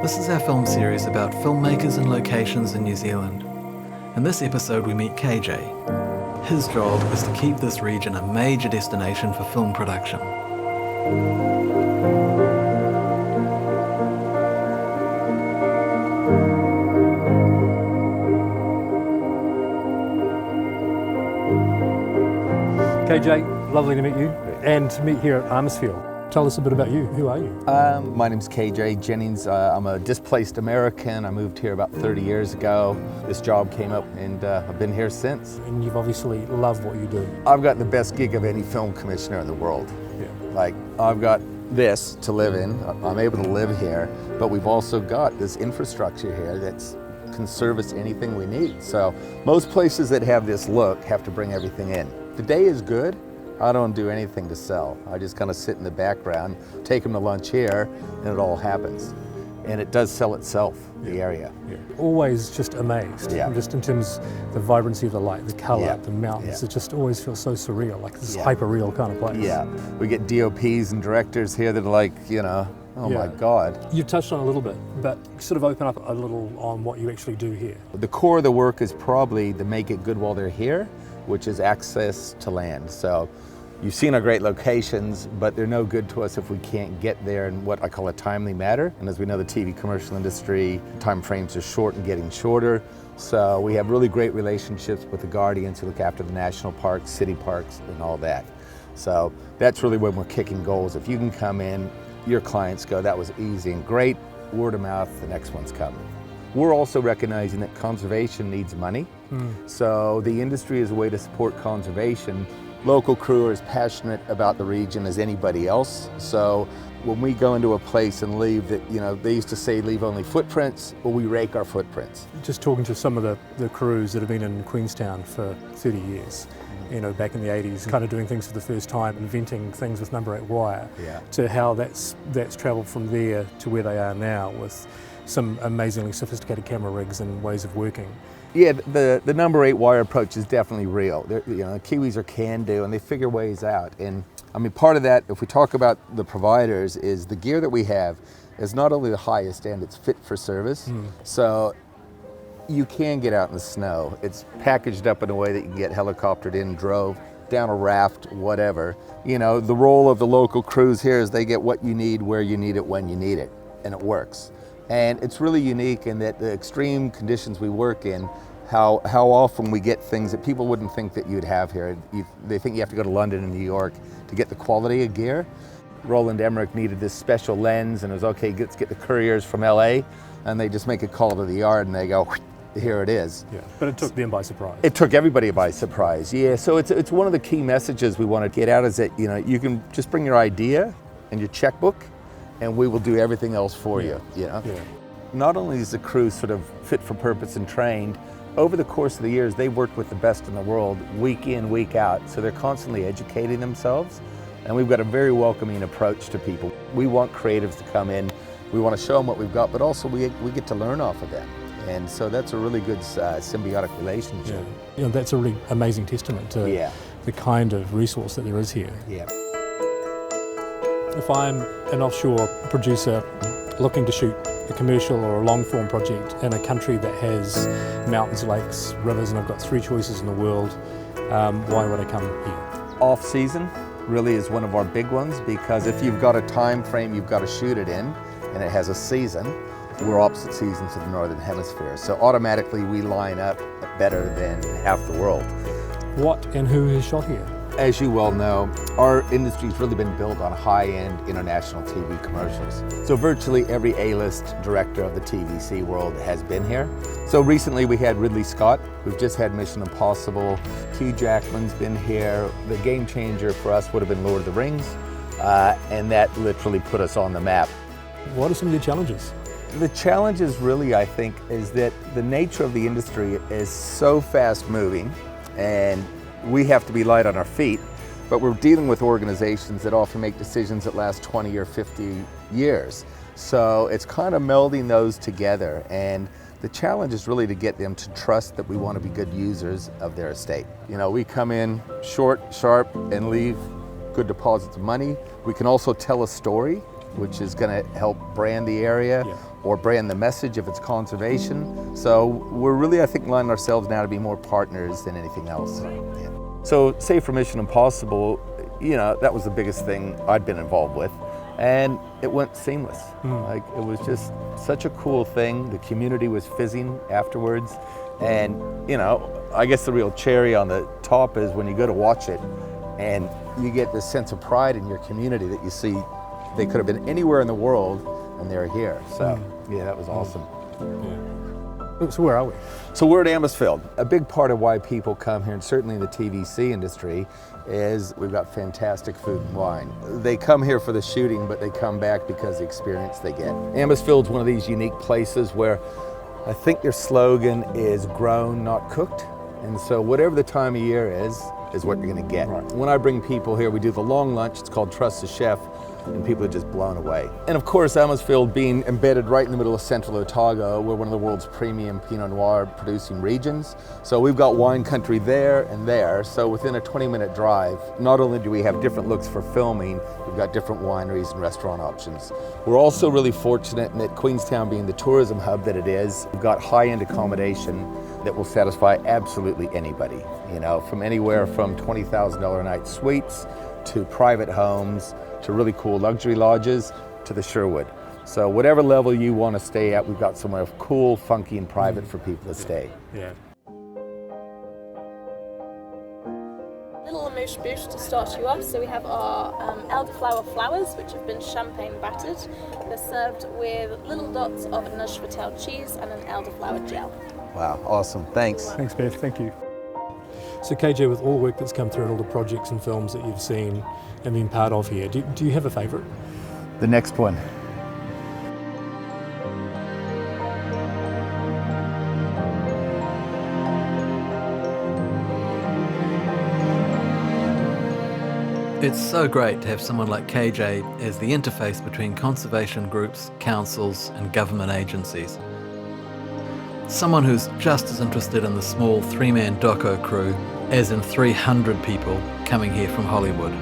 This is our film series about filmmakers and locations in New Zealand. In this episode we meet KJ. His job is to keep this region a major destination for film production. KJ, lovely to meet you and to meet here at Armsfield. Tell us a bit about you. Who are you? My name's KJ Jennings. I'm a displaced American. I moved here about 30 years ago. This job came up and I've been here since. And you've obviously loved what you do. I've got the best gig of any film commissioner in the world. Yeah. Like, I've got this to live in. I'm able to live here, but we've also got this infrastructure here that's can service anything we need. So most places that have this look have to bring everything in. The day is good. I don't do anything to sell. I just kind of sit in the background, take them to lunch here, and it all happens. And it does sell itself, the area. Yeah. Always just amazed, just in terms of the vibrancy of the light, the color, the mountains. It just always feels so surreal, like this hyper-real kind of place. Yeah, we get DOPs and directors here that are like, you know, oh my God. You've touched on it a little bit, but sort of open up a little on what you actually do here. The core of the work is probably to make it good while they're here, which is access to land. So you've seen our great locations, but they're no good to us if we can't get there in what I call a timely manner. And as we know, the TV commercial industry, time frames are short and getting shorter. So we have really great relationships with the Guardians who look after the national parks, city parks, and all that. So that's really when we're kicking goals. If you can come in, your clients go, that was easy and great, word of mouth, the next one's coming. We're also recognizing that conservation needs money. So the industry is a way to support conservation. Local crew are as passionate about the region as anybody else. So when we go into a place and leave, that, you know, they used to say leave only footprints, well, we rake our footprints. Just talking to some of the crews that have been in Queenstown for 30 years, you know, back in the 80s, kind of doing things for the first time, inventing things with number 8 wire, to how that's travelled from there to where they are now with some amazingly sophisticated camera rigs and ways of working. Yeah, the number 8 wire approach is definitely real. You know, Kiwis are can-do and they figure ways out. And I mean, part of that, if we talk about the providers, is the gear that we have is not only the highest end, it's fit for service. So you can get out in the snow. It's packaged up in a way that you can get helicoptered in, drove, down a raft, whatever. You know, the role of the local crews here is they get what you need, where you need it, when you need it, and it works. And it's really unique in that the extreme conditions we work in, how often we get things that people wouldn't think that you'd have here. They think you have to go to London and New York to get the quality of gear. Roland Emmerich needed this special lens and it was okay, let's get the couriers from LA, and they just make a call to the yard and they go, here it is. Yeah, but it took them by surprise. It took everybody by surprise, yeah. So it's one of the key messages we want to get out is that, you know, you can just bring your idea and your checkbook and we will do everything else for you, you know? Yeah. Not only is the crew sort of fit for purpose and trained, over the course of the years, they worked with the best in the world, week in, week out. So they're constantly educating themselves. And we've got a very welcoming approach to people. We want creatives to come in. We want to show them what we've got, but also we get to learn off of them. And so that's a really good symbiotic relationship. Yeah. You know, that's a really amazing testament to the kind of resource that there is here. Yeah. If I'm an offshore producer looking to shoot a commercial or a long-form project in a country that has mountains, lakes, rivers, and I've got 3 choices in the world, why would I come here? Off-season really is one of our big ones, because if you've got a time frame you've got to shoot it in, and it has a season, we're opposite seasons to the Northern Hemisphere. So automatically we line up better than half the world. What and who has shot here? As you well know, our industry's really been built on high-end international TV commercials. So virtually every A-list director of the TVC world has been here. So recently we had Ridley Scott, who've just had Mission Impossible. Hugh Jackman's been here. The game changer for us would have been Lord of the Rings, and that literally put us on the map. What are some of your challenges? The challenges really, I think, is that the nature of the industry is so fast-moving, and we have to be light on our feet, but we're dealing with organizations that often make decisions that last 20 or 50 years. So it's kind of melding those together, and the challenge is really to get them to trust that we want to be good users of their estate. You know, we come in short, sharp, and leave good deposits of money. We can also tell a story, which is going to help brand the area. or brand the message if it's conservation. So we're really, I think, lining ourselves now to be more partners than anything else. Yeah. So say for Mission Impossible, you know, that was the biggest thing I'd been involved with. And it went seamless. Like, it was just such a cool thing. The community was fizzing afterwards. And, you know, I guess the real cherry on the top is when you go to watch it and you get this sense of pride in your community that you see they could have been anywhere in the world and they're here. So, yeah, that was awesome. Yeah. So where are we? So we're at Epsiode. A big part of why people come here, and certainly in the TVC industry, is we've got fantastic food and wine. They come here for the shooting, but they come back because of the experience they get. Epsiode's one of these unique places where I think their slogan is grown, not cooked. And so whatever the time of year is what you're gonna get. Right. When I bring people here, we do the long lunch, it's called Trust the Chef, and people are just blown away. And of course, Epsiode being embedded right in the middle of Central Otago, we're one of the world's premium Pinot Noir producing regions. So we've got wine country there and there. So within a 20-minute drive, not only do we have different looks for filming, we've got different wineries and restaurant options. We're also really fortunate in that Queenstown being the tourism hub that it is, we've got high-end accommodation that will satisfy absolutely anybody. You know, from anywhere from $20,000 a night suites to private homes, to really cool luxury lodges, to the Sherwood. So whatever level you want to stay at, we've got somewhere cool, funky, and private for people to stay. Yeah. Little amuse bouche to start you off. So we have our elderflower flowers, which have been champagne battered. They're served with little dots of Neuchâtel cheese and an elderflower gel. Wow, awesome, thanks. Thanks, Beth, thank you. So KJ, with all the work that's come through and all the projects and films that you've seen and been part of here, do you have a favourite? The next one. It's so great to have someone like KJ as the interface between conservation groups, councils, and government agencies. Someone who's just as interested in the small 3-man doco crew as in 300 people coming here from Hollywood.